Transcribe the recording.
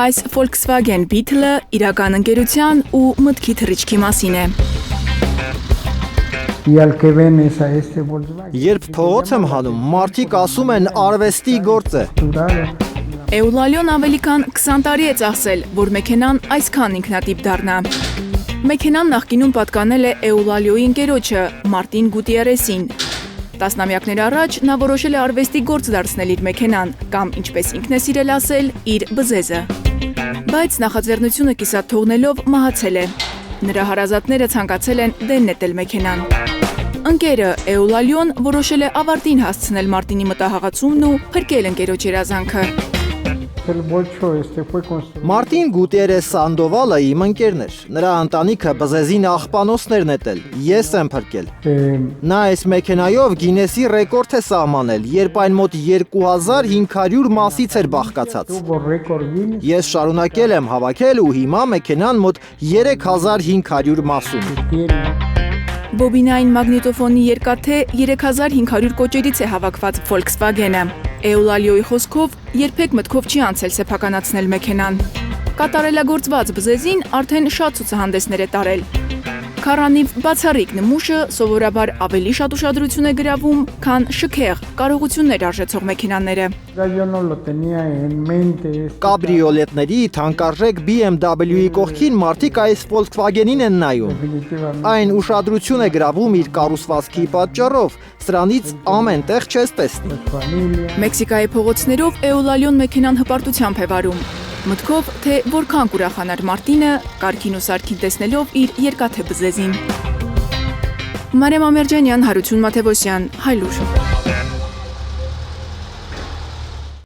Այս Volkswagen Beetle-ը իրական ընկերության ու մտքի թռիչքի մասին է։ Երբ փողոց եմ հանում, մարդիկ ասում են արվեստի գործ է։ Էուլալիոն ավելի քան 20 տարի է ծախսել, որ մեքենան այսքան ինքնատիպ դառնա։ Մեքենան նախկինում պատկանել է Էուլալիոյի ընկերոջը Մարտին Գուտիերեսին։ Տասնամյակներ առաջ նա որոշել է արվեստի գործ դարձնել իր մեքենան, կամ ինչպես ինքն է սիրել ասել, իր բզեզը։ Բայց նախաձեռնությունը կիսատ թողնելով մահացել է։ Նրա հարազատները ցանկացել են դեն նետել մեքենան։ Ընկերը Էուլալիոն որոշել է ավարտին հասցնել Մարտինի մտահղացումն ու փրկել ընկերոջ երազանքը։ Մարտին Գուտիերես Սանդովալը իմ ընկերն էր։ Նրա ընտանիքը բզեզին աղբանոցներ նետել, ես եմ փրկել։ Նա այս մեքենայով Գինեսի ռեկորդ է սահմանել, երբ այն մոտ 2500 մասից էր բաղկացած։ Ես շարունակել եմ հավաքել ու հիմա մեքենան մոտ 3500 մաս ունի։ Բոբինային մագնիտոֆոնի երկաթե 3500 կոճերից է հավաքված Volkswagen-ը։ Էուլալիոյի խոսքով երբեք մտքով չի անցել սեփականացնել մեքենան։ Կատարելագործված բզեզին արդեն շատ ցուցահանդեսներ է տարել։ Քարանիվ բացառիկ նմուշը սովորաբար ավելի շատ ուշադրություն է գրավում, քան շքեղ կարողություններ արժեցող մեքենաները։ Կաբրիոլետների թանկարժեք BMW-ի կողքին մարդիկ այս Volkswagen-ին են նայում։ Այն ուշադրություն է գրավում իր կառուցվածքի պատճառով, սրանից ամեն տեղ չես տեսնի։ Մեքսիկայի փողոցներով Էուլալիոն մեքենան հպարտությամբ է վարում։ Մտքով, թե որքան կուրախանար Մարտինը, կարգին ու սարքին տեսնելով իր երկաթե բզեզին։ Մարիամ Ամերջանյան, Հարություն Մաթևոսյան, Հայլուր։